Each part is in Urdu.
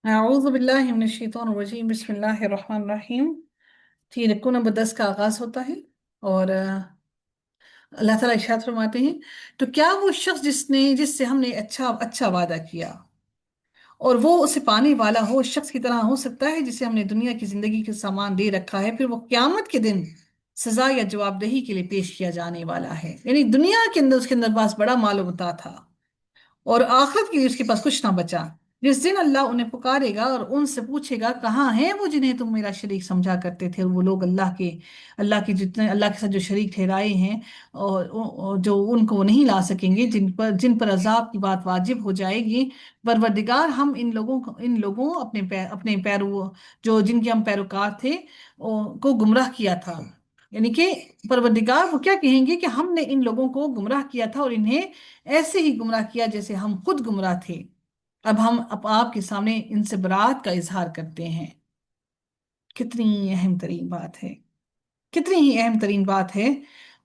أعوذ بالله من الشیطان الرجیم بسم اللہ الرحمن الرحیم۔ ٹھیک رکو نمبر 10 کا آغاز ہوتا ہے اور اللہ تعالیٰ ارشاد فرماتے ہیں، تو کیا وہ شخص جس سے ہم نے اچھا اچھا وعدہ کیا اور وہ اسے پانے والا ہو، اس شخص کی طرح ہو سکتا ہے جسے ہم نے دنیا کی زندگی کے سامان دے رکھا ہے، پھر وہ قیامت کے دن سزا یا جواب دہی کے لیے پیش کیا جانے والا ہے؟ یعنی دنیا کے اندر اس کے اندر پاس بڑا مال و متاع تھا اور آخرت کے لیے اس کے پاس کچھ نہ بچا۔ جس دن اللہ انہیں پکارے گا اور ان سے پوچھے گا کہاں ہیں وہ جنہیں تم میرا شریک سمجھا کرتے تھے، وہ لوگ اللہ کے ساتھ جو شریک ٹھہرائے ہیں، اور جو ان کو نہیں لا سکیں گے، جن پر عذاب کی بات واجب ہو جائے گی۔ پروردگار، ہم ان لوگوں اپنے پیرو جو جن کے ہم پیروکار تھے کو گمراہ کیا تھا۔ یعنی کہ پروردگار وہ کیا کہیں گے کہ ہم نے ان لوگوں کو گمراہ کیا تھا اور انہیں ایسے ہی گمراہ کیا جیسے ہم خود گمراہ تھے۔ اب آپ کے سامنے ان سے برات کا اظہار کرتے ہیں۔ کتنی اہم ترین بات ہے، کتنی ہی اہم ترین بات ہے۔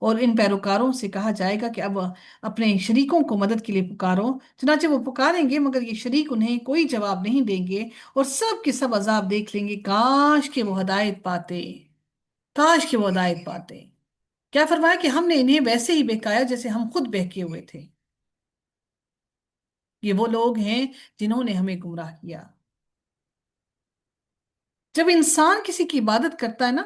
اور ان پیروکاروں سے کہا جائے گا کہ اب اپنے شریکوں کو مدد کے لیے پکارو، چنانچہ وہ پکاریں گے مگر یہ شریک انہیں کوئی جواب نہیں دیں گے اور سب کے سب عذاب دیکھ لیں گے۔ کاش کہ وہ ہدایت پاتے، کاش کہ وہ ہدایت پاتے۔ کیا فرمایا کہ ہم نے انہیں ویسے ہی بہکایا جیسے ہم خود بہکے ہوئے تھے۔ یہ وہ لوگ ہیں جنہوں نے ہمیں گمراہ کیا۔ جب انسان کسی کی عبادت کرتا ہے نا،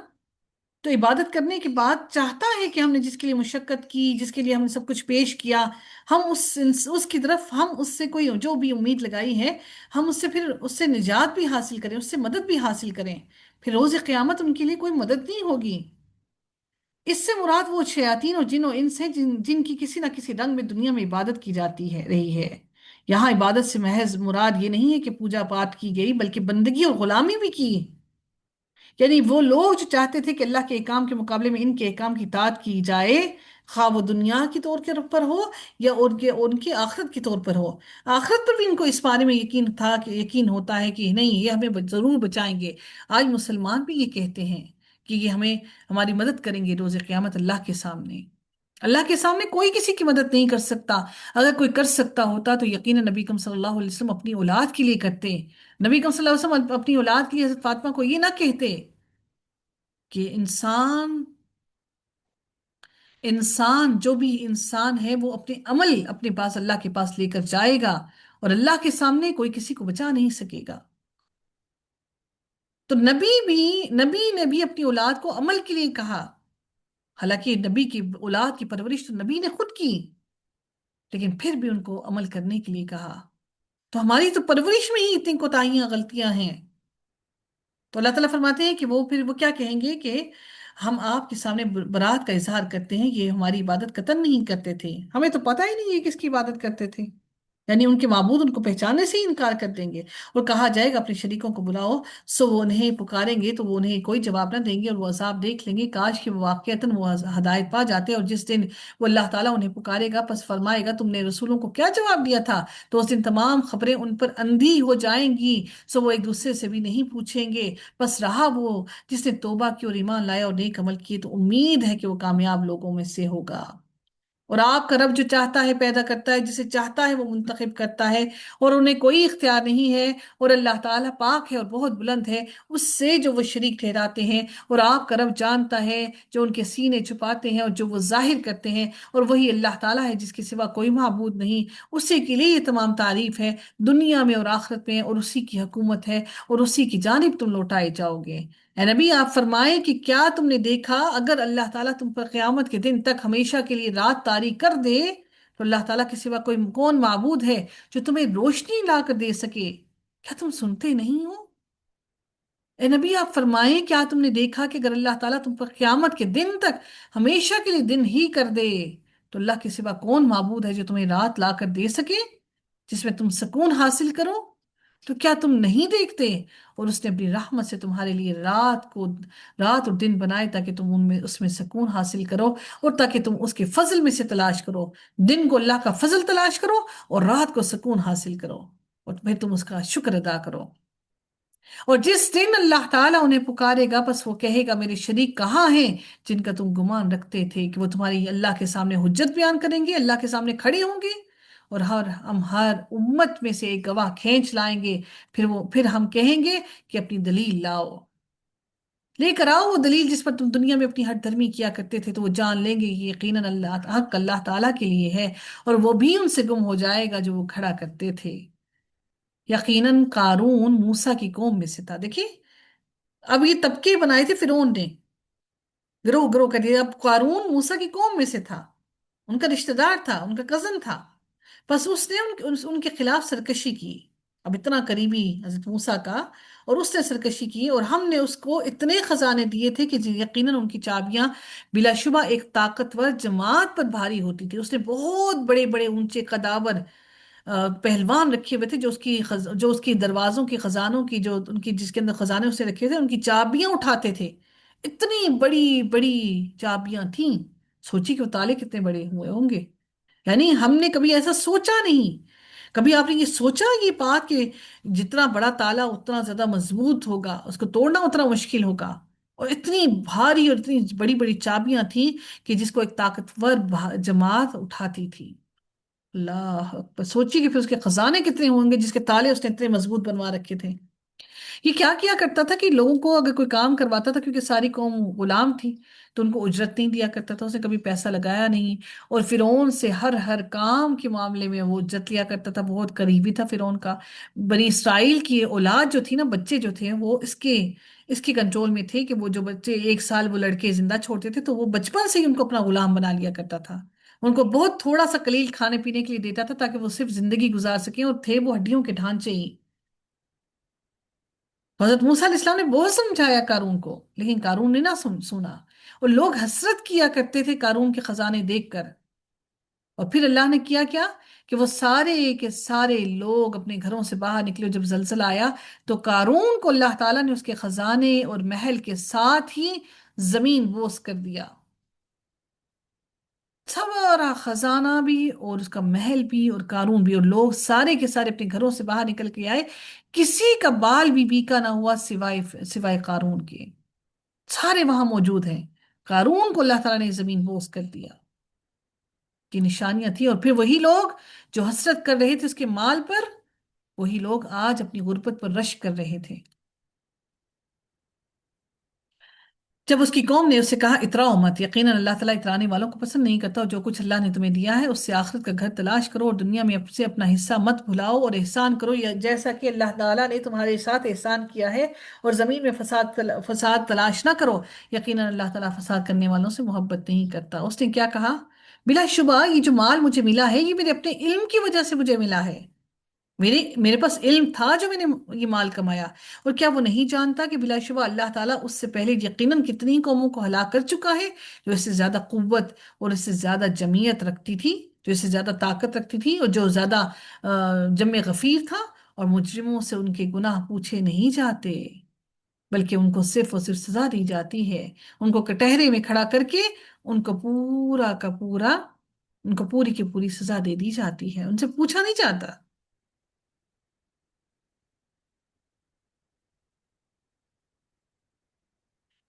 تو عبادت کرنے کے بعد چاہتا ہے کہ ہم نے جس کے لیے مشقت کی، جس کے لیے ہم نے سب کچھ پیش کیا، ہم اس کی طرف ہم اس سے کوئی جو بھی امید لگائی ہے، ہم اس سے نجات بھی حاصل کریں، اس سے مدد بھی حاصل کریں۔ پھر روز قیامت ان کے لیے کوئی مدد نہیں ہوگی۔ اس سے مراد وہ شیاطین اور جن و انس ہیں جن کی کسی نہ کسی رنگ میں دنیا میں عبادت کی جاتی ہے رہی ہے۔ یہاں عبادت سے محض مراد یہ نہیں ہے کہ پوجا پاٹ کی گئی، بلکہ بندگی اور غلامی بھی کی۔ یعنی وہ لوگ جو چاہتے تھے کہ اللہ کے احکام کے مقابلے میں ان کے احکام کی اطاعت کی جائے، خواہ وہ دنیا کی طور پر ہو یا ان کے آخرت کے طور پر ہو۔ آخرت پر بھی ان کو اس بارے میں یقین تھا، کہ یقین ہوتا ہے کہ نہیں، یہ ہمیں ضرور بچائیں گے۔ آج مسلمان بھی یہ کہتے ہیں کہ یہ ہماری مدد کریں گے روز قیامت اللہ کے سامنے۔ اللہ کے سامنے کوئی کسی کی مدد نہیں کر سکتا۔ اگر کوئی کر سکتا ہوتا تو یقیناً نبی کریم صلی اللہ علیہ وسلم اپنی اولاد کے لیے کرتے۔ نبی کریم صلی اللہ علیہ وسلم اپنی اولاد کے لیے حضرت فاطمہ کو یہ نہ کہتے کہ انسان جو بھی انسان ہے وہ اپنے عمل اپنے پاس اللہ کے پاس لے کر جائے گا، اور اللہ کے سامنے کوئی کسی کو بچا نہیں سکے گا۔ تو نبی نے بھی اپنی اولاد کو عمل کے لیے کہا، حالانکہ نبی کی اولاد کی پرورش تو نبی نے خود کی، لیکن پھر بھی ان کو عمل کرنے کے لیے کہا۔ تو ہماری تو پرورش میں ہی اتنی کوتاہیاں غلطیاں ہیں۔ تو اللہ تعالیٰ فرماتے ہیں کہ پھر وہ کیا کہیں گے کہ ہم آپ کے سامنے برات کا اظہار کرتے ہیں، یہ ہماری عبادت قطعا نہیں کرتے تھے، ہمیں تو پتہ ہی نہیں یہ کس کی عبادت کرتے تھے۔ یعنی ان کے معبود ان کو پہچاننے سے ہی انکار کر دیں گے، اور کہا جائے گا اپنے شریکوں کو بلاؤ، سو وہ انہیں پکاریں گے تو وہ انہیں کوئی جواب نہ دیں گے اور وہ عذاب دیکھ لیں گے۔ کاش کہ وہ واقعتاً وہ ہدایت پا جاتے، اور جس دن وہ اللہ تعالیٰ انہیں پکارے گا، پس فرمائے گا تم نے رسولوں کو کیا جواب دیا تھا، تو اس دن تمام خبریں ان پر اندھی ہو جائیں گی، سو وہ ایک دوسرے سے بھی نہیں پوچھیں گے۔ بس رہا وہ جس نے توبہ کی اور ایمان لایا اور نیک عمل کیے، تو امید ہے کہ وہ کامیاب لوگوں میں سے ہوگا۔ اور آپ کا رب جو چاہتا ہے پیدا کرتا ہے، جسے چاہتا ہے وہ منتخب کرتا ہے، اور انہیں کوئی اختیار نہیں ہے۔ اور اللہ تعالیٰ پاک ہے اور بہت بلند ہے اس سے جو وہ شریک ٹھہراتے ہیں، اور آپ کا رب جانتا ہے جو ان کے سینے چھپاتے ہیں اور جو وہ ظاہر کرتے ہیں، اور وہی اللہ تعالیٰ ہے جس کے سوا کوئی معبود نہیں، اسی کے لیے یہ تمام تعریف ہے دنیا میں اور آخرت میں، اور اسی کی حکومت ہے اور اسی کی جانب تم لوٹائے جاؤ گے۔ اے نبی، آپ فرمائیں کہ کیا تم نے دیکھا اگر اللہ تعالیٰ تم پر قیامت کے دن تک ہمیشہ کے لیے رات طاری کر دے، تو اللہ تعالیٰ کے سوا کون معبود ہے جو تمہیں روشنی لا کر دے سکے؟ کیا تم سنتے نہیں ہو؟ اے نبی، آپ فرمائیں کیا تم نے دیکھا کہ اگر اللہ تعالیٰ تم پر قیامت کے دن تک ہمیشہ کے لیے دن ہی کر دے، تو اللہ کے سوا کون معبود ہے جو تمہیں رات لا کر دے سکے جس میں تم سکون حاصل کرو؟ تو کیا تم نہیں دیکھتے؟ اور اس نے اپنی رحمت سے تمہارے لیے رات اور دن بنائے تاکہ تم اس میں سکون حاصل کرو، اور تاکہ تم اس کے فضل میں سے تلاش کرو۔ دن کو اللہ کا فضل تلاش کرو اور رات کو سکون حاصل کرو، اور پھر تم اس کا شکر ادا کرو۔ اور جس دن اللہ تعالیٰ انہیں پکارے گا، پس وہ کہے گا میرے شریک کہاں ہیں جن کا تم گمان رکھتے تھے کہ وہ تمہاری اللہ کے سامنے حجت بیان کریں گے، اللہ کے سامنے کھڑے ہوں گے، اور ہم ہر امت میں سے ایک گواہ کھینچ لائیں گے، پھر ہم کہیں گے کہ اپنی دلیل لاؤ، لے کر آؤ وہ دلیل جس پر تم دنیا میں اپنی ہر دھرمی کیا کرتے تھے، تو وہ جان لیں گے کہ یقیناً اللہ حق اللہ تعالیٰ کے لیے ہے، اور وہ بھی ان سے گم ہو جائے گا جو وہ کھڑا کرتے تھے۔ یقیناً قارون موسیٰ کی قوم میں سے تھا۔ دیکھیے، اب یہ طبقے بنائے تھے فرعون نے، گروہ گروہ کر دیا۔ اب قارون موسیٰ کی قوم میں سے تھا، ان کا رشتہ دار تھا، ان کا کزن تھا، بس اس نے ان کے خلاف سرکشی کی۔ اب اتنا قریبی حضرت موسیٰ کا، اور اس نے سرکشی کی، اور ہم نے اس کو اتنے خزانے دیے تھے کہ یقیناً ان کی چابیاں بلا شبہ ایک طاقتور جماعت پر بھاری ہوتی تھی۔ اس نے بہت بڑے بڑے اونچے قداور پہلوان رکھے ہوئے تھے، جو اس کی دروازوں کی خزانوں کی، جو ان کی جس کے اندر خزانے اس نے رکھے تھے، ان کی چابیاں اٹھاتے تھے۔ اتنی بڑی بڑی چابیاں تھیں، سوچی کہ وہ تالے کتنے بڑے ہوئے ہوں گے۔ یعنی ہم نے کبھی ایسا سوچا نہیں، کبھی آپ نے یہ سوچا یہ بات کہ جتنا بڑا تالا اتنا زیادہ مضبوط ہوگا، اس کو توڑنا اتنا مشکل ہوگا، اور اتنی بھاری اور اتنی بڑی بڑی چابیاں تھیں کہ جس کو ایک طاقتور جماعت اٹھاتی تھی۔ اللہ اکبر! سوچیے کہ پھر اس کے خزانے کتنے ہوں گے جس کے تالے اس نے اتنے مضبوط بنوا رکھے تھے۔ یہ کیا کیا کرتا تھا کہ لوگوں کو اگر کوئی کام کرواتا تھا، کیونکہ ساری قوم غلام تھی، تو ان کو اجرت نہیں دیا کرتا تھا، اس نے کبھی پیسہ لگایا نہیں، اور فرعون سے ہر کام کے معاملے میں وہ اجرت لیا کرتا تھا، بہت قریبی تھا فرعون کا۔ بنی اسرائیل کی اولاد جو تھی نا، بچے جو تھے، وہ اس کے کنٹرول میں تھے، کہ وہ جو بچے 1 سال وہ لڑکے زندہ چھوڑتے تھے، تو وہ بچپن سے ہی ان کو اپنا غلام بنا لیا کرتا تھا، ان کو بہت تھوڑا سا قلیل کھانے پینے کے لیے دیتا تھا تاکہ وہ صرف زندگی گزار سکیں، اور تھے وہ ہڈیوں کے ڈھانچے ہی۔ حضرت موسیٰ علیہ السلام نے بہت سمجھایا قارون کو، لیکن قارون نے نہ سنا، اور لوگ حسرت کیا کرتے تھے قارون کے خزانے دیکھ کر۔ اور پھر اللہ نے کیا کیا کہ وہ سارے کے سارے لوگ اپنے گھروں سے باہر نکلے، جب زلزلہ آیا تو قارون کو اللہ تعالیٰ نے اس کے خزانے اور محل کے ساتھ ہی زمین بوس کر دیا، سارا خزانہ بھی اور اس کا محل بھی اور قارون بھی، اور لوگ سارے کے سارے اپنے گھروں سے باہر نکل کے آئے، کسی کا بال بھی بیکا نہ ہوا سوائے قارون کے، سارے وہاں موجود ہیں۔ قارون کو اللہ تعالیٰ نے زمین بوس کر دیا، کی نشانیاں تھی۔ اور پھر وہی لوگ جو حسرت کر رہے تھے اس کے مال پر، وہی لوگ آج اپنی غربت پر رشک کر رہے تھے۔ جب اس کی قوم نے اس سے کہا اتراؤ مت، یقیناً اللہ تعالیٰ اترانے والوں کو پسند نہیں کرتا، اور جو کچھ اللہ نے تمہیں دیا ہے اس سے آخرت کا گھر تلاش کرو، اور دنیا میں سے اپنا حصہ مت بھلاؤ، اور احسان کرو جیسا کہ اللہ تعالیٰ نے تمہارے ساتھ احسان کیا ہے، اور زمین میں فساد تلاش نہ کرو، یقیناً اللہ تعالیٰ فساد کرنے والوں سے محبت نہیں کرتا۔ اس نے کیا کہا؟ بلا شبہ یہ جو مال مجھے ملا ہے، یہ میرے اپنے علم کی وجہ سے مجھے ملا ہے، میرے پاس علم تھا جو میں نے یہ مال کمایا۔ اور کیا وہ نہیں جانتا کہ بلا شبہ اللہ تعالیٰ اس سے پہلے یقیناً کتنی قوموں کو ہلاک کر چکا ہے، جو اس سے زیادہ قوت اور اس سے زیادہ جمعیت رکھتی تھی، جو اس سے زیادہ طاقت رکھتی تھی، اور جو زیادہ جم غفیر تھا، اور مجرموں سے ان کے گناہ پوچھے نہیں جاتے، بلکہ ان کو صرف اور صرف سزا دی جاتی ہے، ان کو کٹہرے میں کھڑا کر کے ان کو پورا کا پورا، ان کو پوری کی پوری سزا دے دی جاتی ہے، ان سے پوچھا نہیں جاتا۔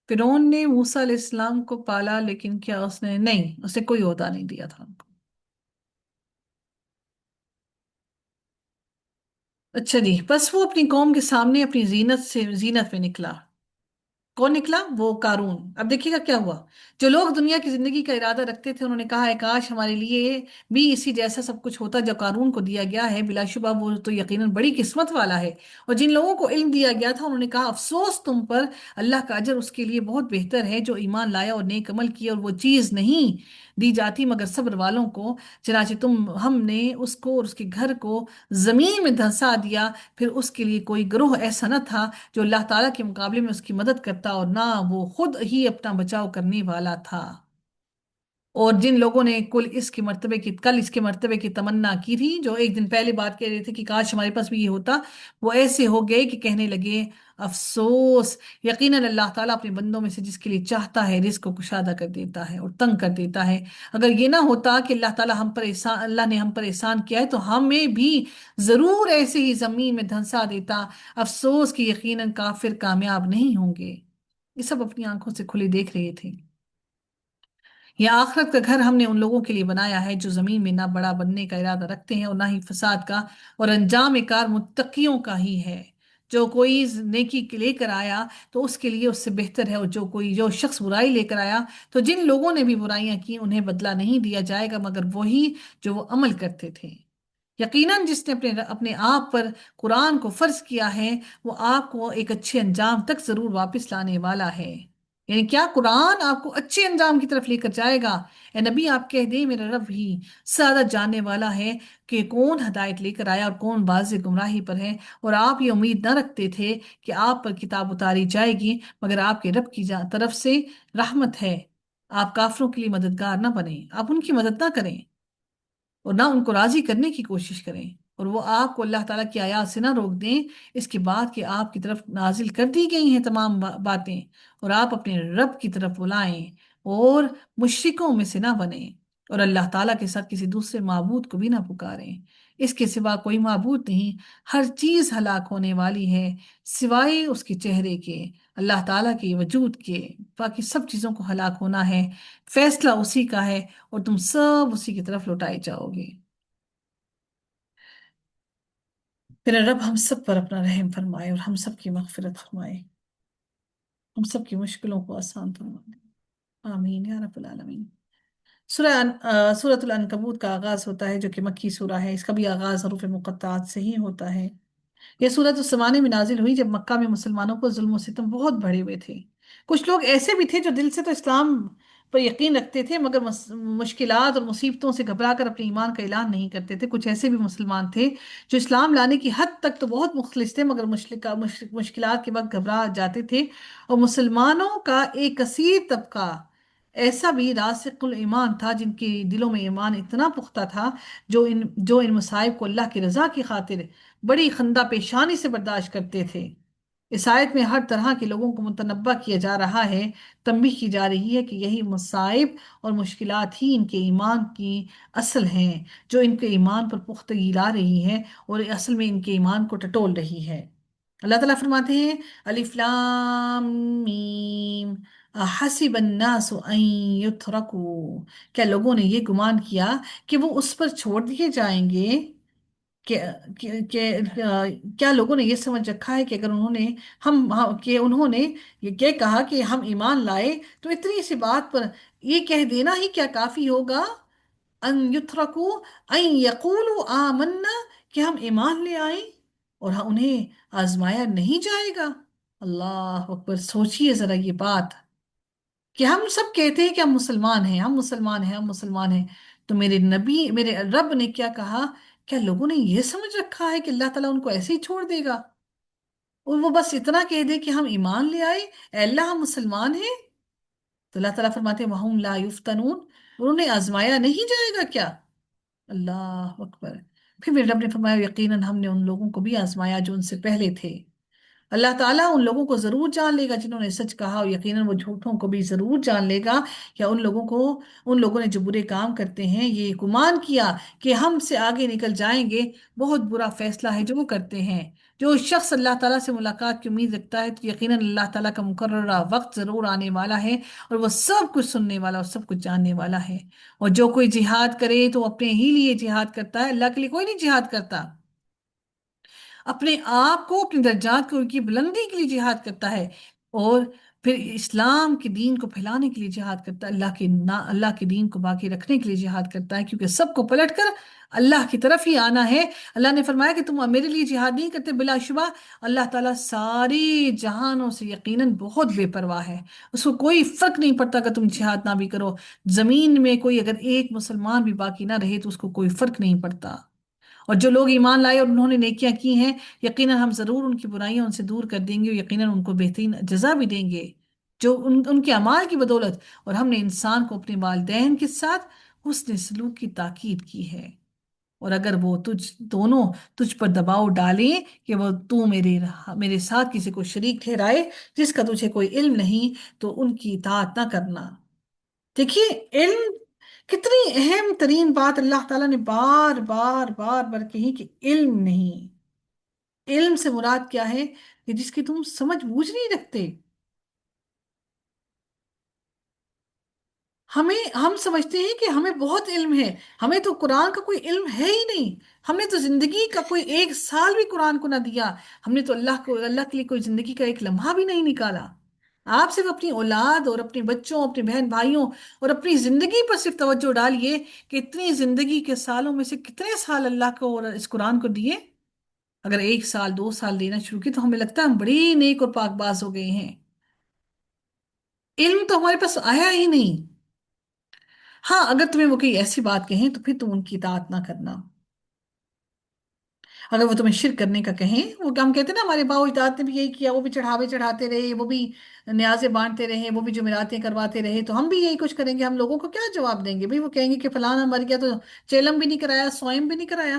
فرعون نے موسیٰ علیہ السلام کو پالا، لیکن کیا اس نے نہیں، اسے کوئی عہدہ نہیں دیا تھا ان کو۔ اچھا جی، بس وہ اپنی قوم کے سامنے اپنی زینت میں نکلا۔ کون نکلا؟ وہ قارون۔ اب دیکھیے گا کیا ہوا۔ جو لوگ دنیا کی زندگی کا ارادہ رکھتے تھے انہوں نے کہا ہے کاش ہمارے لیے بھی اسی جیسا سب کچھ ہوتا جو قارون کو دیا گیا ہے، بلا شبہ وہ تو یقیناً بڑی قسمت والا ہے۔ اور جن لوگوں کو علم دیا گیا تھا انہوں نے کہا افسوس تم پر، اللہ کا اجر اس کے لیے بہت بہتر ہے جو ایمان لایا اور نیک عمل کیا، اور وہ چیز نہیں دی جاتی مگر صبر والوں کو۔ چنانچہ ہم نے اس کو اور اس کے گھر کو زمین میں دھنسا دیا، پھر اس کے لیے کوئی گروہ ایسا نہ تھا جو اللہ تعالیٰ کے مقابلے میں اس کی مدد کرتا، اور نہ وہ خود ہی اپنا بچاؤ کرنے والا تھا۔ اور جن لوگوں نے کل اس کے مرتبے کی تمنا کی تھی، جو ایک دن پہلے بات کہہ رہے تھے کہ کاش ہمارے پاس بھی یہ ہوتا، وہ ایسے ہو گئے کہ کہنے لگے افسوس، یقیناً اللہ تعالیٰ اپنے بندوں میں سے جس کے لیے چاہتا ہے رزق کو کشادہ کر دیتا ہے اور تنگ کر دیتا ہے۔ اگر یہ نہ ہوتا کہ اللہ نے ہم پر احسان کیا ہے، تو ہمیں بھی ضرور ایسے ہی زمین میں دھنسا دیتا۔ افسوس کہ یقیناً کافر کامیاب نہیں ہوں گے۔ یہ سب اپنی آنکھوں سے کھلے دیکھ رہے تھے۔ یہ آخرت کا گھر ہم نے ان لوگوں کے لیے بنایا ہے جو زمین میں نہ بڑا بننے کا ارادہ رکھتے ہیں اور نہ ہی فساد کا، اور انجام کار متقیوں کا ہی ہے۔ جو کوئی نیکی لے کر آیا تو اس کے لیے اس سے بہتر ہے، اور جو شخص برائی لے کر آیا تو جن لوگوں نے بھی برائیاں کی انہیں بدلہ نہیں دیا جائے گا مگر وہی جو وہ عمل کرتے تھے۔ یقیناً جس نے اپنے آپ پر قرآن کو فرض کیا ہے وہ آپ کو ایک اچھے انجام تک ضرور واپس لانے والا ہے۔ یعنی کیا قرآن آپ کو اچھے انجام کی طرف لے کر جائے گا؟ اے نبی آپ کہہ دیں میرا رب ہی زیادہ جاننے والا ہے کہ کون ہدایت لے کر آیا اور کون واضح گمراہی پر ہے، اور آپ یہ امید نہ رکھتے تھے کہ آپ پر کتاب اتاری جائے گی مگر آپ کے رب کی طرف سے رحمت ہے۔ آپ کافروں کے لیے مددگار نہ بنیں، آپ ان کی مدد نہ کریں اور نہ ان کو راضی کرنے کی کوشش کریں، اور وہ آپ کو اللہ تعالیٰ کی آیات سے نہ روک دیں اس کے بعد کہ آپ کی طرف نازل کر دی گئی ہیں تمام باتیں، اور آپ اپنے رب کی طرف بلائیں اور مشرکوں میں سے نہ بنیں، اور اللہ تعالیٰ کے ساتھ کسی دوسرے معبود کو بھی نہ پکاریں۔ اس کے سوا کوئی معبود نہیں، ہر چیز ہلاک ہونے والی ہے سوائے اس کے چہرے کے، اللہ تعالیٰ کے وجود کے، باقی سب چیزوں کو ہلاک ہونا ہے، فیصلہ اسی کا ہے، اور تم سب اسی کی طرف لوٹائے جاؤ گے۔ میرا رب ہم سب پر اپنا رحم فرمائے اور ہم سب کی مغفرت فرمائے، ہم سب کی مشکلوں کو آسان فرمائے، آمین یا رب العالمین۔ سورۃ العنکبوت کا آغاز ہوتا ہے جو کہ مکی سورہ ہے، اس کا بھی آغاز حروف مقطعات سے ہی ہوتا ہے۔ یہ سورت اس زمانے میں نازل ہوئی جب مکہ میں مسلمانوں کو ظلم و ستم بہت بڑھے ہوئے تھے۔ کچھ لوگ ایسے بھی تھے جو دل سے تو اسلام پر یقین رکھتے تھے مگر مشکلات اور مصیبتوں سے گھبرا کر اپنے ایمان کا اعلان نہیں کرتے تھے۔ کچھ ایسے بھی مسلمان تھے جو اسلام لانے کی حد تک تو بہت مخلص تھے مگر مشکلات کے وقت گھبرا جاتے تھے، اور مسلمانوں کا ایک کثیر طبقہ ایسا بھی راسخ الایمان تھا جن کے دلوں میں ایمان اتنا پختہ تھا، جو ان مصائب کو اللہ کی رضا کی خاطر بڑی خندہ پیشانی سے برداشت کرتے تھے۔ اس آیت میں ہر طرح کے لوگوں کو متنبہ کیا جا رہا ہے، تنبیہ کی جا رہی ہے کہ یہی مصائب اور مشکلات ہی ان کے ایمان کی اصل ہیں، جو ان کے ایمان پر پختگی لا رہی ہے اور اصل میں ان کے ایمان کو ٹٹول رہی ہے۔ اللہ تعالیٰ فرماتے ہیں الف لام میم حسب الناس ان یترکوا، کیا لوگوں نے یہ گمان کیا کہ وہ اس پر چھوڑ دیے جائیں گے؟ کہ کیا لوگوں نے یہ سمجھ رکھا ہے کہ اگر انہوں نے یہ کہا کہ ہم ایمان لائے تو اتنی سی بات پر یہ کہہ دینا ہی کیا کافی ہوگا؟ ان یترکو ان یقولوا آمنا، کہ ہم ایمان لے آئیں اور انہیں آزمایا نہیں جائے گا۔ اللہ اکبر، سوچئے ذرا یہ بات کہ ہم سب کہتے ہیں کہ ہم مسلمان ہیں، ہم مسلمان ہیں، ہم مسلمان ہیں، تو میرے رب نے کیا کہا؟ کیا لوگوں نے یہ سمجھ رکھا ہے کہ اللہ تعالیٰ ان کو ایسے ہی چھوڑ دے گا اور وہ بس اتنا کہہ دے کہ ہم ایمان لے آئے، اے اللہ ہم مسلمان ہیں؟ تو اللہ تعالیٰ فرماتے ہیں وَهُمْ لَا يُفْتَنُونَ، اور انہیں آزمایا نہیں جائے گا کیا؟ اللہ اکبر۔ پھر میرے رب نے فرمایا یقیناً ہم نے ان لوگوں کو بھی آزمایا جو ان سے پہلے تھے۔ اللہ تعالیٰ ان لوگوں کو ضرور جان لے گا جنہوں نے سچ کہا، اور یقیناً وہ جھوٹوں کو بھی ضرور جان لے گا۔ یا ان لوگوں نے جو برے کام کرتے ہیں یہ گمان کیا کہ ہم سے آگے نکل جائیں گے، بہت برا فیصلہ ہے جو وہ کرتے ہیں۔ جو شخص اللہ تعالیٰ سے ملاقات کی امید رکھتا ہے تو یقیناً اللہ تعالیٰ کا مقررہ وقت ضرور آنے والا ہے، اور وہ سب کچھ سننے والا اور سب کچھ جاننے والا ہے۔ اور جو کوئی جہاد کرے تو وہ اپنے ہی لیے جہاد کرتا ہے، اللہ کے لیے کوئی نہیں جہاد کرتا، اپنے آپ کو، اپنے درجات کو، ان کی بلندی کے لیے جہاد کرتا ہے، اور پھر اسلام کے دین کو پھیلانے کے لیے جہاد کرتا ہے، اللہ کے دین کو باقی رکھنے کے لیے جہاد کرتا ہے، کیونکہ سب کو پلٹ کر اللہ کی طرف ہی آنا ہے۔ اللہ نے فرمایا کہ تم میرے لیے جہاد نہیں کرتے، بلا شبہ اللہ تعالیٰ ساری جہانوں سے یقیناً بہت بے پرواہ ہے، اس کو کوئی فرق نہیں پڑتا کہ تم جہاد نہ بھی کرو، زمین میں کوئی اگر ایک مسلمان بھی باقی نہ رہے تو اس کو کوئی فرق نہیں پڑتا۔ اور جو لوگ ایمان لائے اور انہوں نے نیکیاں کی ہیں یقیناً ہم ضرور ان کی برائیاں ان سے دور کر دیں گے، اور یقیناً ان کو بہترین جزا بھی دیں گے جو ان کے اعمال کی بدولت۔ اور ہم نے انسان کو اپنے والدین کے ساتھ حسن سلوک کی تاکید کی ہے، اور اگر وہ دونوں تجھ پر دباؤ ڈالیں کہ تو میرے ساتھ کسی کو شریک ٹھہرائے جس کا تجھے کوئی علم نہیں تو ان کی اطاعت نہ کرنا۔ دیکھیے علم کتنی اہم ترین بات اللہ تعالیٰ نے بار بار بار بار کہی کہ علم نہیں، علم سے مراد کیا ہے کہ جس کی تم سمجھ بوجھ نہیں رکھتے۔ ہم سمجھتے ہیں کہ ہمیں بہت علم ہے، ہمیں تو قرآن کا کوئی علم ہے ہی نہیں، ہم نے تو زندگی کا کوئی ایک سال بھی قرآن کو نہ دیا، ہم نے تو اللہ کے لیے کوئی زندگی کا ایک لمحہ بھی نہیں نکالا۔ آپ صرف اپنی اولاد اور اپنے بچوں، اپنے بہن بھائیوں اور اپنی زندگی پر صرف توجہ ڈالیے کہ اتنی زندگی کے سالوں میں سے کتنے سال اللہ کو اور اس قرآن کو دیے۔ اگر ایک سال 2 سال دینا شروع کی تو ہمیں لگتا ہے ہم بڑی نیک اور پاک باز ہو گئے ہیں۔ علم تو ہمارے پاس آیا ہی نہیں۔ ہاں، اگر تمہیں وہ کوئی ایسی بات کہیں تو پھر تم ان کی اطاعت نہ کرنا۔ اگر وہ تمہیں شرک کرنے کا کہیں، وہ ہم کہتے ہیں نا ہمارے باؤ اجداد نے بھی یہی کیا، وہ بھی چڑھاوے چڑھاتے رہے، وہ بھی نیازیں بانٹتے رہے، وہ بھی جمعراتیں کرواتے رہے، تو ہم بھی یہی کچھ کریں گے۔ ہم لوگوں کو کیا جواب دیں گے؟ بھئی وہ کہیں گے کہ فلانا مر گیا تو چیلم بھی نہیں کرایا، سوئم بھی نہیں کرایا۔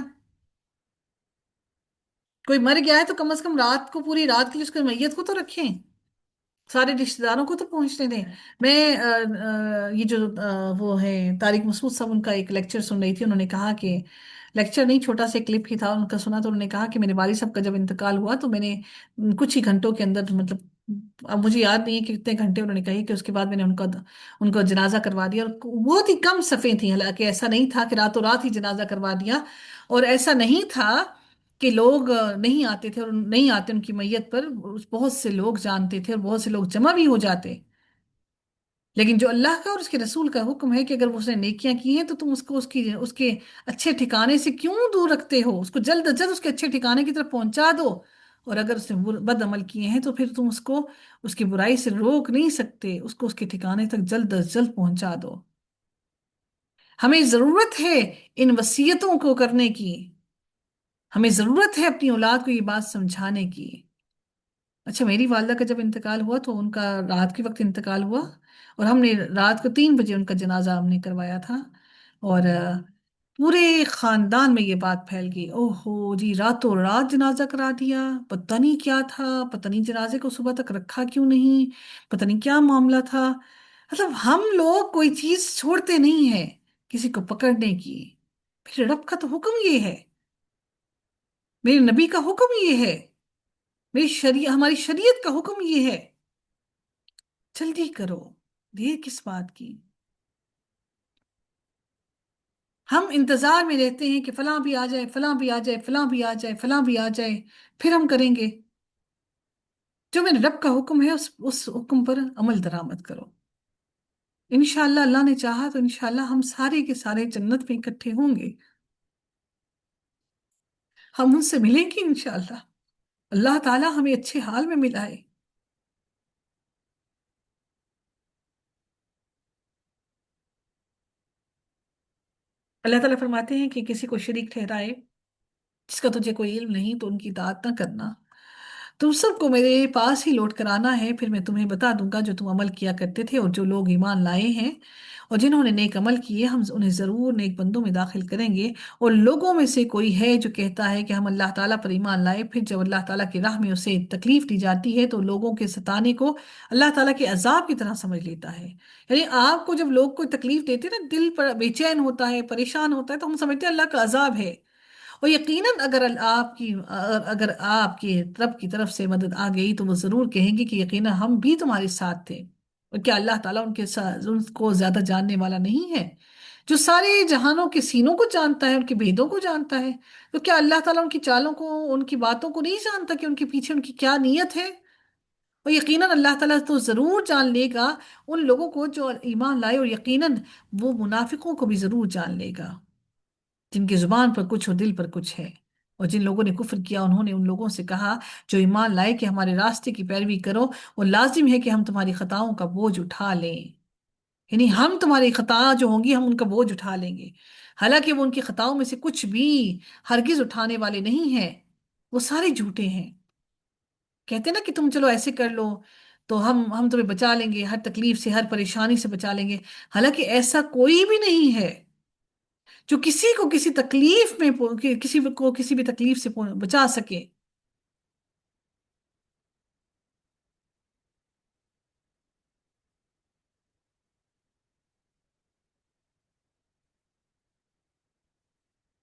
کوئی مر گیا ہے تو کم از کم رات کو، پوری رات کے لیے اس کی میت کو تو رکھیں، سارے رشتہ داروں کو تو پہنچنے دیں۔ میں یہ جو وہ ہے طارق مسعود صاحب، ان کا ایک لیکچر سن رہی تھی، انہوں نے کہا کہ لیکچر نہیں، چھوٹا سا کلپ ہی تھا ان کا سنا، تو انہوں نے کہا کہ میرے والد صاحب کا جب انتقال ہوا تو میں نے کچھ ہی گھنٹوں کے اندر، مطلب اب مجھے یاد نہیں ہے کہ کتنے گھنٹے انہوں نے کہی، کہ اس کے بعد میں نے ان کا جنازہ کروا دیا، اور بہت ہی کم صفیں تھیں، حالانکہ ایسا نہیں تھا کہ راتوں رات ہی جنازہ کروا دیا، اور ایسا نہیں تھا کہ لوگ نہیں آتے تھے اور نہیں آتے ان کی میت پر، بہت سے لوگ جانتے تھے اور بہت سے لوگ جمع بھی ہو جاتے۔ لیکن جو اللہ کا اور اس کے رسول کا حکم ہے کہ اگر اس نے نیکیاں کی ہیں تو تم اس کو اس کے اچھے ٹھکانے سے کیوں دور رکھتے ہو؟ اس کو جلد از جلد اس کے اچھے ٹھکانے کی طرف پہنچا دو، اور اگر اس نے بد عمل کیے ہیں تو پھر تم اس کو اس کی برائی سے روک نہیں سکتے، اس کو اس کے ٹھکانے تک جلد از جلد پہنچا دو۔ ہمیں ضرورت ہے ان وصیتوں کو کرنے کی، ہمیں ضرورت ہے اپنی اولاد کو یہ بات سمجھانے کی۔ اچھا، میری والدہ کا جب انتقال ہوا تو ان کا رات کے وقت انتقال ہوا، اور ہم نے رات کو 3 بجے ان کا جنازہ ہم نے کروایا تھا، اور پورے خاندان میں یہ بات پھیل گئی، اوہ ہو جی، راتوں رات جنازہ کرا دیا، پتہ نہیں کیا تھا، پتہ نہیں جنازے کو صبح تک رکھا کیوں نہیں، پتہ نہیں کیا معاملہ تھا۔ مطلب ہم لوگ کوئی چیز چھوڑتے نہیں ہیں کسی کو پکڑنے کی۔ پھر رب کا تو حکم یہ ہے، میرے نبی کا حکم یہ ہے، ہماری شریعت کا حکم یہ ہے، جلدی کرو، دیر کس بات کی؟ ہم انتظار میں رہتے ہیں کہ فلاں بھی آ جائے، فلاں بھی آ جائے، فلاں بھی آ جائے، فلاں بھی آ جائے، پھر ہم کریں گے۔ جو میرے رب کا حکم ہے اس حکم پر عمل درآمد کرو۔ انشاءاللہ اللہ نے چاہا تو انشاءاللہ ہم سارے کے سارے جنت میں اکٹھے ہوں گے، ہم ان سے ملیں گے انشاءاللہ۔ اللہ تعالی ہمیں اچھے حال میں ملائے۔ اللہ تعالیٰ فرماتے ہیں کہ کسی کو شریک ٹھہرائے جس کا تجھے کوئی علم نہیں تو ان کی اطاعت نہ کرنا۔ تم سب کو میرے پاس ہی لوٹ کر آنا ہے، پھر میں تمہیں بتا دوں گا جو تم عمل کیا کرتے تھے، اور جو لوگ ایمان لائے ہیں اور جنہوں نے نیک عمل کیے ہم انہیں ضرور نیک بندوں میں داخل کریں گے۔ اور لوگوں میں سے کوئی ہے جو کہتا ہے کہ ہم اللہ تعالیٰ پر ایمان لائے، پھر جب اللہ تعالیٰ کی راہ میں اسے تکلیف دی جاتی ہے تو لوگوں کے ستانے کو اللہ تعالیٰ کے عذاب کی طرح سمجھ لیتا ہے۔ یعنی آپ کو جب لوگ کوئی تکلیف دیتے ہیں نا، دل پر بے چین ہوتا ہے، پریشان ہوتا ہے، تو ہم سمجھتے ہیں اللہ کا عذاب ہے۔ اور یقیناً اگر آپ کی رب کی طرف سے مدد آ گئی تو وہ ضرور کہیں گی کہ یقیناً ہم بھی تمہارے ساتھ تھے۔ اور کیا اللہ تعالیٰ ان کے ساتھ ان کو زیادہ جاننے والا نہیں ہے؟ جو سارے جہانوں کے سینوں کو جانتا ہے، ان کے بھیدوں کو جانتا ہے، تو کیا اللہ تعالیٰ ان کی چالوں کو، ان کی باتوں کو نہیں جانتا کہ ان کے پیچھے ان کی کیا نیت ہے؟ اور یقیناً اللہ تعالیٰ تو ضرور جان لے گا ان لوگوں کو جو ایمان لائے، اور یقیناً وہ منافقوں کو بھی ضرور جان لے گا جن کی زبان پر کچھ اور دل پر کچھ ہے۔ اور جن لوگوں نے کفر کیا انہوں نے ان لوگوں سے کہا جو ایمان لائے کہ ہمارے راستے کی پیروی کرو، اور لازم ہے کہ ہم تمہاری خطاؤں کا بوجھ اٹھا لیں، یعنی ہم تمہاری خطا جو ہوں گی ہم ان کا بوجھ اٹھا لیں گے، حالانکہ وہ ان کی خطاؤں میں سے کچھ بھی ہرگز اٹھانے والے نہیں ہیں، وہ سارے جھوٹے ہیں۔ کہتے ہیں نا کہ تم چلو ایسے کر لو تو ہم تمہیں بچا لیں گے، ہر تکلیف سے، ہر پریشانی سے بچا لیں گے، حالانکہ ایسا کوئی بھی نہیں ہے جو کسی کو کسی تکلیف میں کسی کو کسی بھی تکلیف سے بچا سکے۔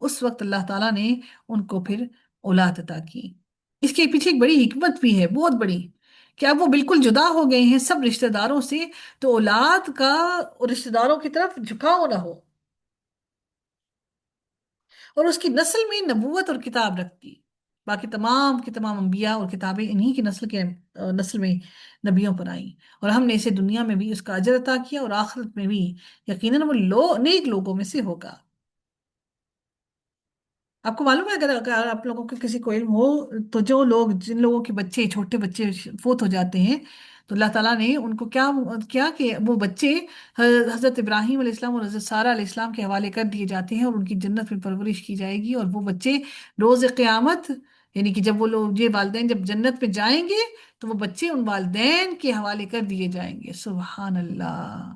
اس وقت اللہ تعالیٰ نے ان کو پھر اولاد عطا کی۔ اس کے پیچھے ایک بڑی حکمت بھی ہے، بہت بڑی، کہ اب وہ بالکل جدا ہو گئے ہیں سب رشتہ داروں سے، تو اولاد کا رشتہ داروں کی طرف جھکاؤ نہ ہو، اور اس کی نسل میں نبوت اور کتاب رکھتی۔ باقی تمام کی تمام انبیاء اور کتابیں انہی کی نسل کے نسل میں نبیوں پر آئیں، اور ہم نے اسے دنیا میں بھی اس کا اجر عطا کیا، اور آخرت میں بھی یقیناً وہ نیک لوگوں میں سے ہوگا۔ آپ کو معلوم ہے، اگر آپ لوگوں کو کسی کو علم ہو، تو جو لوگ، جن لوگوں کے بچے، چھوٹے بچے فوت ہو جاتے ہیں، تو اللہ تعالیٰ نے ان کو کیا کیا کہ وہ بچے حضرت ابراہیم علیہ السلام اور حضرت سارہ علیہ السلام کے حوالے کر دیے جاتے ہیں، اور ان کی جنت میں پرورش کی جائے گی، اور وہ بچے روز قیامت، یعنی کہ جب وہ لوگ، یہ والدین جب جنت میں جائیں گے، تو وہ بچے ان والدین کے حوالے کر دیے جائیں گے۔ سبحان اللہ!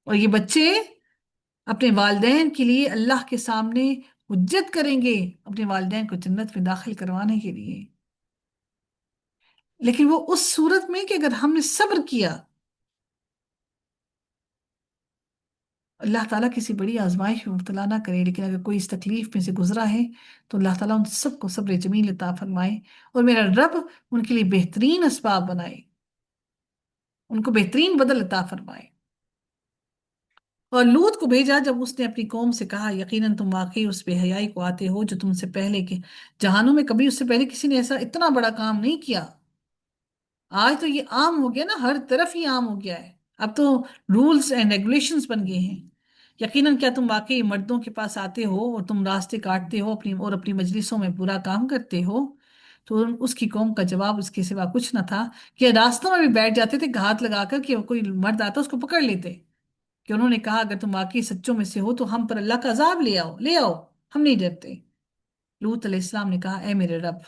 اور یہ بچے اپنے والدین کے لیے اللہ کے سامنے حجت کریں گے، اپنے والدین کو جنت میں داخل کروانے کے لیے، لیکن وہ اس صورت میں کہ اگر ہم نے صبر کیا۔ اللہ تعالیٰ کسی بڑی آزمائش میں مبتلا نہ کرے، لیکن اگر کوئی اس تکلیف میں سے گزرا ہے، تو اللہ تعالیٰ ان سب کو صبر جمیل عطا فرمائے، اور میرا رب ان کے لیے بہترین اسباب بنائے، ان کو بہترین بدل عطا فرمائے۔ اور لوط کو بھیجا جب اس نے اپنی قوم سے کہا، یقیناً تم واقعی اس بے حیائی کو آتے ہو جو تم سے پہلے کے جہانوں میں کبھی، اس سے پہلے کسی نے ایسا اتنا بڑا کام نہیں کیا۔ آج تو یہ عام ہو گیا نا، ہر طرف ہی عام ہو گیا ہے، اب تو رولز اینڈ ریگولیشنز بن گئے ہیں۔ یقیناً کیا تم واقعی مردوں کے پاس آتے ہو، اور تم راستے کاٹتے ہو اپنی مجلسوں میں برا کام کرتے ہو؟ تو اس کی قوم کا جواب اس کے سوا کچھ نہ تھا، کہ راستوں میں بھی بیٹھ جاتے تھے ہاتھ لگا کر، کہ کوئی مرد آتا اس کو پکڑ لیتے، کہ انہوں نے کہا اگر تم واقعی سچوں میں سے ہو تو ہم پر اللہ کا عذاب لے آؤ، لے آؤ، ہم نہیں ڈرتے۔ لوط علیہ السلام نے کہا، اے میرے رب،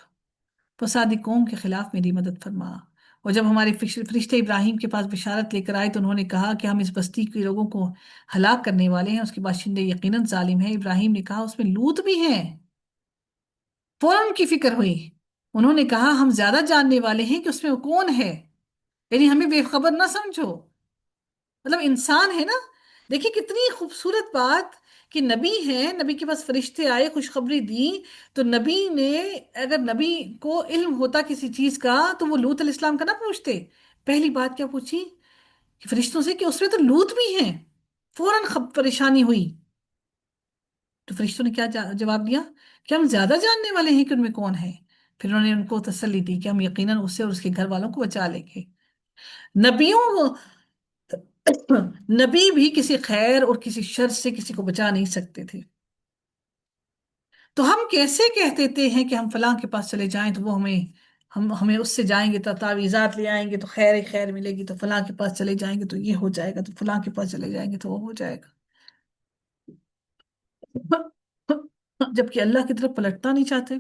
فسادی قوم کے خلاف میری مدد فرما۔ اور جب ہمارے فرشتے ابراہیم کے پاس بشارت لے کر آئے، تو انہوں نے کہا کہ ہم اس بستی کے لوگوں کو ہلاک کرنے والے ہیں، اس کے باشندے یقیناً ظالم ہیں۔ ابراہیم نے کہا، اس میں لوط بھی ہیں۔ فوراً ان کی فکر ہوئی، انہوں نے کہا، ہم زیادہ جاننے والے ہیں کہ اس میں وہ کون ہے، یعنی ہمیں بے خبر نہ سمجھو، مطلب انسان ہے نا۔ دیکھیے کتنی خوبصورت بات، کہ نبی ہیں، نبی کے پاس فرشتے آئے، خوشخبری دی، تو نبی نے، اگر نبی کو علم ہوتا کسی چیز کا، تو وہ لوط علیہ السلام کا نہ پوچھتے؟ پہلی بات کیا پوچھی کہ فرشتوں سے، کہ اس میں تو لوط بھی ہیں۔ فوراً پریشانی ہوئی، تو فرشتوں نے کیا جواب دیا، کہ ہم زیادہ جاننے والے ہیں کہ ان میں کون ہے۔ پھر انہوں نے ان کو تسلی دی کہ ہم یقیناً اس سے اور اس کے گھر والوں کو بچا لیں گے۔ نبیوں نبی بھی کسی خیر اور کسی شر سے کسی کو بچا نہیں سکتے تھے، تو ہم کیسے کہہ دیتے ہیں کہ ہم فلاں کے پاس چلے جائیں تو وہ ہمیں اس سے جائیں گے تو تعویذات لے آئیں گے تو خیر ہی خیر ملے گی، تو فلاں کے پاس چلے جائیں گے تو یہ ہو جائے گا، تو فلاں کے پاس چلے جائیں گے تو وہ ہو جائے گا، جبکہ اللہ کی طرف پلٹنا نہیں چاہتے۔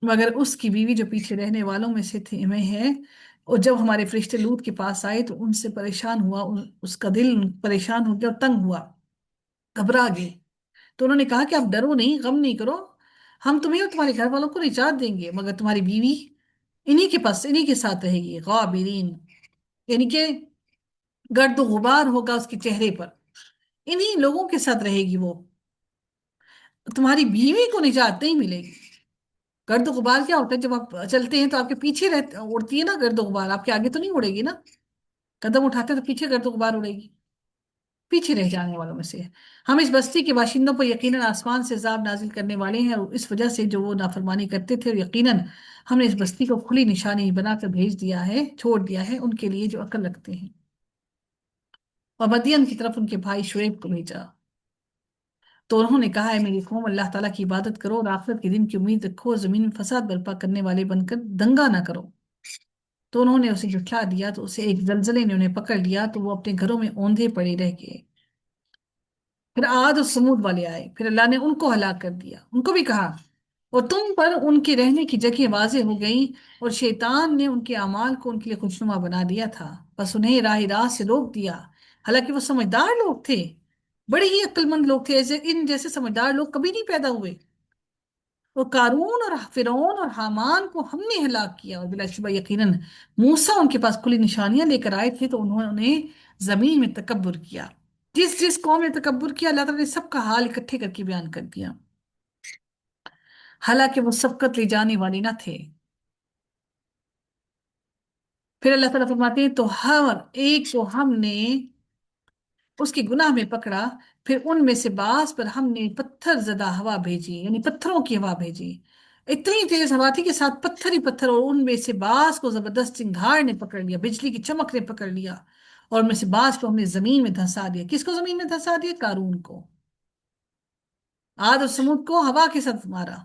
مگر اس کی بیوی جو پیچھے رہنے والوں میں سے تھی میں ہے، اور جب ہمارے فرشتے لوط کے پاس آئے تو ان سے پریشان ہوا، اس کا دل پریشان ہو گیا اور تنگ ہوا، گھبرا گئے۔ تو انہوں نے کہا کہ آپ ڈرو نہیں، غم نہیں کرو، ہم تمہیں اور تمہارے گھر والوں کو نجات دیں گے، مگر تمہاری بیوی انہی کے پاس، انہی کے ساتھ رہے گی، غابرین، یعنی کہ گرد و غبار ہوگا اس کے چہرے پر، انہی لوگوں کے ساتھ رہے گی وہ، تمہاری بیوی کو نجات نہیں ملے گی۔ گرد و غبار کیا ہوتا ہے؟ جب آپ چلتے ہیں تو آپ کے پیچھے اڑتی ہے نا گرد و غبار، آپ کے آگے تو نہیں اڑے گی نا، قدم اٹھاتے ہیں تو پیچھے گرد و غبار اڑے گی، پیچھے رہ جانے والوں میں سے ہے۔ ہم اس بستی کے باشندوں پر یقیناً آسمان سے عذاب نازل کرنے والے ہیں، اور اس وجہ سے جو وہ نافرمانی کرتے تھے، اور یقیناً ہم نے اس بستی کو کھلی نشانی بنا کر بھیج دیا ہے، چھوڑ دیا ہے ان کے لیے جو عقل رکھتے ہیں۔ اور مدین کی طرف ان کے بھائی شعیب کو بھیجا، تو انہوں نے کہا، ہے میری قوم، اللہ تعالیٰ کی عبادت کرو اور آخرت کے دن کی امید رکھو، اور زمین میں فساد برپا کرنے والے بن کر دنگا نہ کرو۔ تو انہوں نے اسے جھٹلا دیا، تو اسے ایک زلزلے نے انہیں پکڑ لیا، تو وہ اپنے گھروں میں اوندھے پڑے رہ گئے۔ پھر عاد اور سمود والے آئے، پھر اللہ نے ان کو ہلاک کر دیا، ان کو بھی کہا، اور تم پر ان کے رہنے کی جگہ واضح ہو گئیں، اور شیطان نے ان کے اعمال کو ان کے لیے خوشنما بنا دیا تھا، بس انہیں راہ راست سے روک دیا، حالانکہ وہ سمجھدار لوگ تھے، بڑے ہی عقل مند لوگ تھے، ایسے ان جیسے سمجھدار لوگ کبھی نہیں پیدا ہوئے۔ وہ قارون اور فرعون اور حامان کو ہم نے ہلاک کیا، اور بلا شبہ یقیناً موسیٰ ان کے پاس کھلی نشانیاں لے کر آئے تھے تو انہوں نے زمین میں تکبر کیا۔ جس جس قوم نے تکبر کیا اللہ تعالیٰ نے سب کا حال اکٹھے کر کے بیان کر دیا، حالانکہ وہ سبقت لے جانے والے نہ تھے۔ پھر اللہ تعالیٰ فرماتے ہیں تو ہر ایک کو ہم نے اس کے گناہ میں پکڑا، پھر ان میں سے بعض پر ہم نے پتھر زدہ ہوا بھیجی، یعنی پتھروں کی ہوا بھیجی، اتنی تیز ہوا تھی کہ ساتھ پتھر ہی پتھر، اور ان میں سے بعض کو زبردست چنگھاڑ نے پکڑ لیا، بجلی کی چمک نے پکڑ لیا، اور ان میں سے بعض کو ہم نے زمین میں دھنسا دیا۔ کس کو زمین میں دھنسا دیا؟ قارون کو۔ عاد اور سمود کو ہوا کے ساتھ مارا،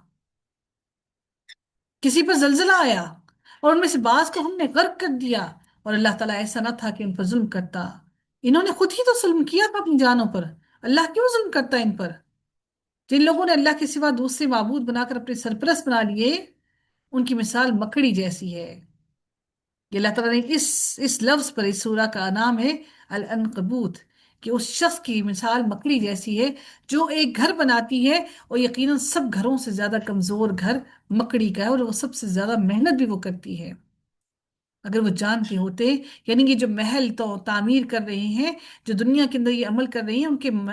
کسی پر زلزلہ آیا، اور ان میں سے بعض کو ہم نے غرق کر دیا، اور اللہ تعالیٰ ایسا نہ تھا کہ ان پر ظلم کرتا، انہوں نے خود ہی تو ظلم کیا تھا اپنی جانوں پر، اللہ کیوں ظلم کرتا ہے ان پر؟ جن لوگوں نے اللہ کے سوا دوسرے معبود بنا کر اپنے سرپرست بنا لیے، ان کی مثال مکڑی جیسی ہے۔ یہ اللہ تعالیٰ نے اس لفظ پر اس سورہ کا نام ہے العنکبوت، کہ اس شخص کی مثال مکڑی جیسی ہے جو ایک گھر بناتی ہے، اور یقیناً سب گھروں سے زیادہ کمزور گھر مکڑی کا ہے، اور وہ سب سے زیادہ محنت بھی وہ کرتی ہے۔ اگر وہ جانتے ہوتے، یعنی کہ جو محل تو تعمیر کر رہے ہیں، جو دنیا کے اندر یہ عمل کر رہے ہیں،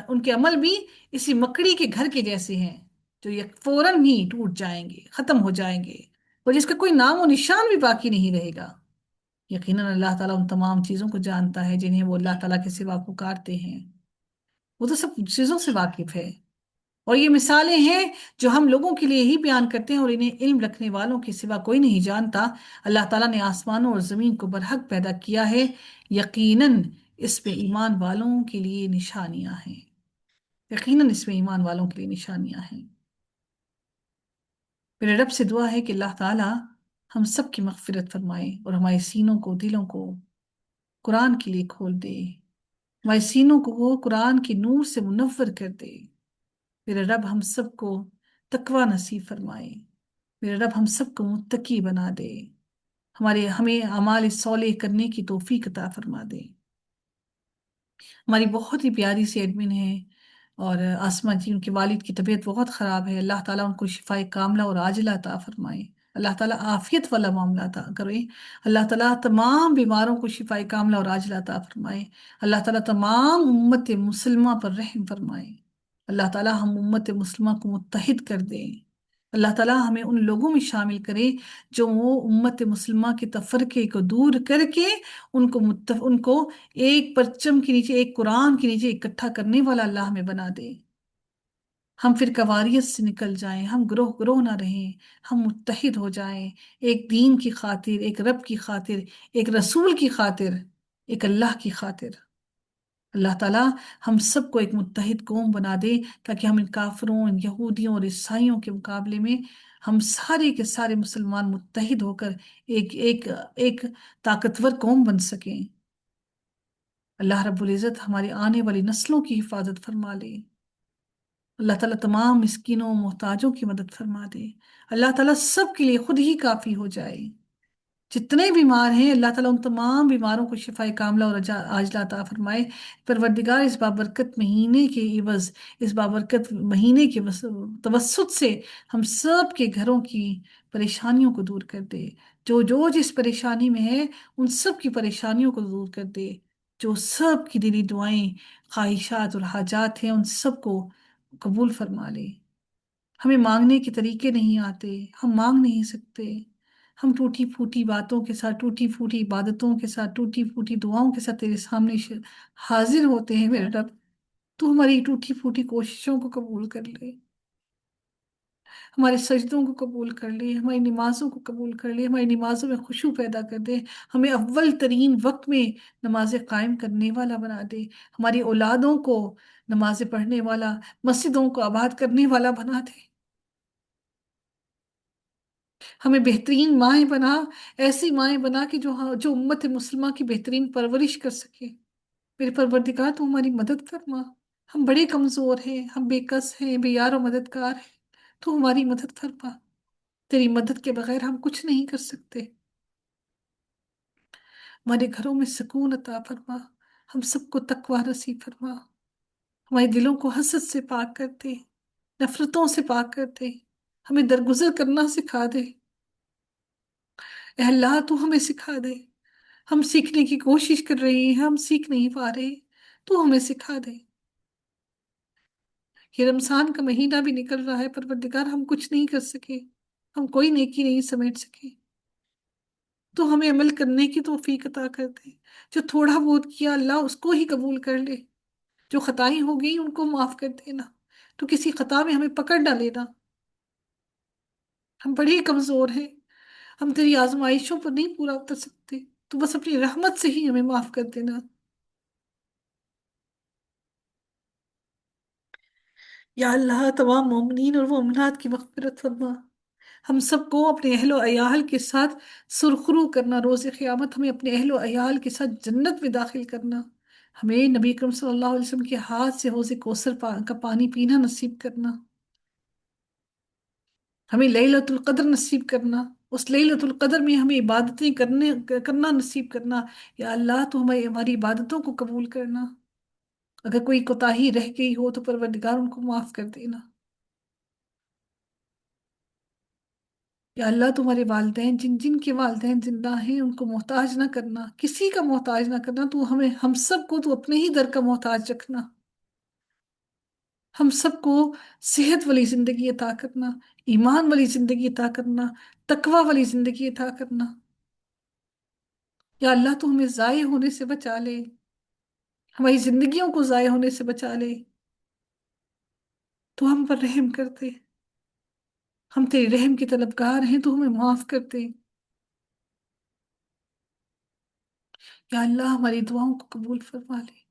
ان کے عمل بھی اسی مکڑی کے گھر کے جیسے ہیں، جو یہ فوراً ہی ٹوٹ جائیں گے، ختم ہو جائیں گے، اور جس کا کوئی نام و نشان بھی باقی نہیں رہے گا۔ یقیناً اللہ تعالیٰ ان تمام چیزوں کو جانتا ہے جنہیں وہ اللہ تعالیٰ کے سوا پکارتے ہیں، وہ تو سب چیزوں سے واقف ہے۔ اور یہ مثالیں ہیں جو ہم لوگوں کے لیے ہی بیان کرتے ہیں، اور انہیں علم رکھنے والوں کے سوا کوئی نہیں جانتا۔ اللہ تعالیٰ نے آسمانوں اور زمین کو برحق پیدا کیا ہے، یقیناً اس میں ایمان والوں کے لیے نشانیاں ہیں، یقیناً اس میں ایمان والوں کے لیے نشانیاں ہیں۔ میرے رب سے دعا ہے کہ اللہ تعالیٰ ہم سب کی مغفرت فرمائے، اور ہمارے سینوں کو، دلوں کو قرآن کے لیے کھول دے، ہمارے سینوں کو وہ قرآن کے نور سے منور کر دے۔ میرے رب ہم سب کو تقوی نصیب فرمائے، میرے رب ہم سب کو متقی بنا دے، ہمیں اعمال صالح کرنے کی توفیق عطا فرما دے۔ ہماری بہت ہی پیاری سی ایڈمن ہے، اور آسمہ جی، ان کے والد کی طبیعت بہت خراب ہے، اللہ تعالیٰ ان کو شفائے کاملہ اور عاجلہ عطا فرمائے، اللہ تعالیٰ عافیت والا معاملہ عطا کرے، اللہ تعالیٰ تمام بیماروں کو شفائے کاملہ اور عاجلہ عطا فرمائے، اللہ تعالیٰ تمام امت مسلمہ پر رحم فرمائے، اللہ تعالیٰ ہم امت مسلمہ کو متحد کر دیں، اللہ تعالیٰ ہمیں ان لوگوں میں شامل کرے جو وہ امت مسلمہ کے تفرقے کو دور کر کے ان کو ایک پرچم کے نیچے، ایک قرآن کے نیچے اکٹھا کرنے والا اللہ ہمیں بنا دے۔ ہم فرقہ واریت سے نکل جائیں، ہم گروہ گروہ نہ رہیں، ہم متحد ہو جائیں، ایک دین کی خاطر، ایک رب کی خاطر، ایک رسول کی خاطر، ایک اللہ کی خاطر۔ اللہ تعالیٰ ہم سب کو ایک متحد قوم بنا دے، تاکہ ہم ان کافروں، ان یہودیوں اور عیسائیوں کے مقابلے میں ہم سارے کے سارے مسلمان متحد ہو کر ایک ایک ایک طاقتور قوم بن سکیں۔ اللہ رب العزت ہماری آنے والی نسلوں کی حفاظت فرما لے، اللہ تعالیٰ تمام مسکینوں و محتاجوں کی مدد فرما دے، اللہ تعالیٰ سب کے لیے خود ہی کافی ہو جائے۔ جتنے بیمار ہیں اللہ تعالیٰ ان تمام بیماروں کو شفائے کاملہ اور عاجلہ عطا فرمائے۔ پروردگار اس بابرکت مہینے کے عوض، اس بابرکت مہینے کے توسط سے ہم سب کے گھروں کی پریشانیوں کو دور کر دے، جو جو جس پریشانی میں ہے ان سب کی پریشانیوں کو دور کر دے، جو سب کی دلی دعائیں، خواہشات اور حاجات ہیں ان سب کو قبول فرما لے۔ ہمیں مانگنے کے طریقے نہیں آتے، ہم مانگ نہیں سکتے، ہم ٹوٹی پھوٹی باتوں کے ساتھ، ٹوٹی پھوٹی عبادتوں کے ساتھ، ٹوٹی پھوٹی دعاؤں کے ساتھ تیرے سامنے حاضر ہوتے ہیں میرے رب۔ تو ہماری ٹوٹی پھوٹی کوششوں کو قبول کر لے، ہمارے سجدوں کو قبول کر لے، ہماری نمازوں کو قبول کر لے، ہماری نمازوں میں خشوع پیدا کر دے، ہمیں اول ترین وقت میں نمازیں قائم کرنے والا بنا دے، ہماری اولادوں کو نمازیں پڑھنے والا، مسجدوں کو آباد کرنے والا بنا دے، ہمیں بہترین مائیں بنا، ایسی مائیں بنا کہ جو امت مسلمہ کی بہترین پرورش کر سکے۔ میرے پروردگار تو ہماری مدد فرما، ہم بڑے کمزور ہیں، ہم بے کس ہیں، بے یار و مددگار ہیں، تو ہماری مدد فرما، تیری مدد کے بغیر ہم کچھ نہیں کر سکتے۔ ہمارے گھروں میں سکون عطا فرما، ہم سب کو تقوی نصیب فرما، ہمارے دلوں کو حسد سے پاک کر دے، نفرتوں سے پاک کر دے، ہمیں درگزر کرنا سکھا دے۔ اے اللہ تو ہمیں سکھا دے، ہم سیکھنے کی کوشش کر رہے ہیں، ہم سیکھ نہیں پا رہے، تو ہمیں سکھا دے۔ یہ رمضان کا مہینہ بھی نکل رہا ہے پروردگار، ہم کچھ نہیں کر سکے، ہم کوئی نیکی نہیں سمیٹ سکے، تو ہمیں عمل کرنے کی توفیق عطا کر دے۔ جو تھوڑا بہت کیا اللہ اس کو ہی قبول کر لے، جو خطائیں ہو گئی ان کو معاف کر دینا، تو کسی خطا میں ہمیں پکڑ نہ لینا۔ ہم بڑے کمزور ہیں، ہم تیری آزمائشوں پر نہیں پورا اتر سکتے، تو بس اپنی رحمت سے ہی ہمیں معاف کر دینا۔ یا اللہ تمام مومنین اور مومنات کی مغفرت فرما، ہم سب کو اپنے اہل و عیال کے ساتھ سرخرو کرنا، روز قیامت ہمیں اپنے اہل و عیال کے ساتھ جنت میں داخل کرنا، ہمیں نبی اکرم صلی اللہ علیہ وسلم کے ہاتھ سے حوض کوثر کا پانی پینا نصیب کرنا، ہمیں لیلۃ القدر نصیب کرنا، اس لیلۃ القدر میں ہمیں عبادتیں کرنا نصیب کرنا۔ یا اللہ تو ہماری عبادتوں کو قبول کرنا، اگر کوئی کوتاہی رہ گئی ہو تو پروردگار ان کو معاف کر دینا۔ یا اللہ تمہارے والدین جن جن کے والدین زندہ ہیں ان کو محتاج نہ کرنا، کسی کا محتاج نہ کرنا، تو ہم سب کو تو اپنے ہی در کا محتاج رکھنا، ہم سب کو صحت والی زندگی عطا کرنا، ایمان والی زندگی عطا کرنا، تقوی والی زندگی عطا کرنا۔ یا اللہ تو ہمیں ضائع ہونے سے بچا لے، ہماری زندگیوں کو ضائع ہونے سے بچا لے، تو ہم پر رحم کر دے، ہم تیرے رحم کی طلبگار ہیں، تو ہمیں معاف کر دے۔ یا اللہ ہماری دعاؤں کو قبول فرما لے۔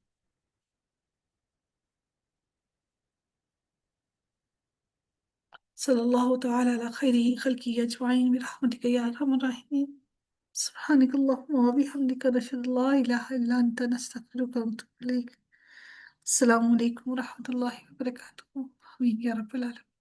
صلی اللہ تعالی علی خیر خلقی اجمعین برحمتک یا ارحم الراحمین۔ سبحانک اللہم و بحمدک نشہد لا الہ الا انت نستغفرک و نتوب الیک۔ السلام علیکم ورحمۃ اللہ وبرکاتہ، آمین یا رب العالمین۔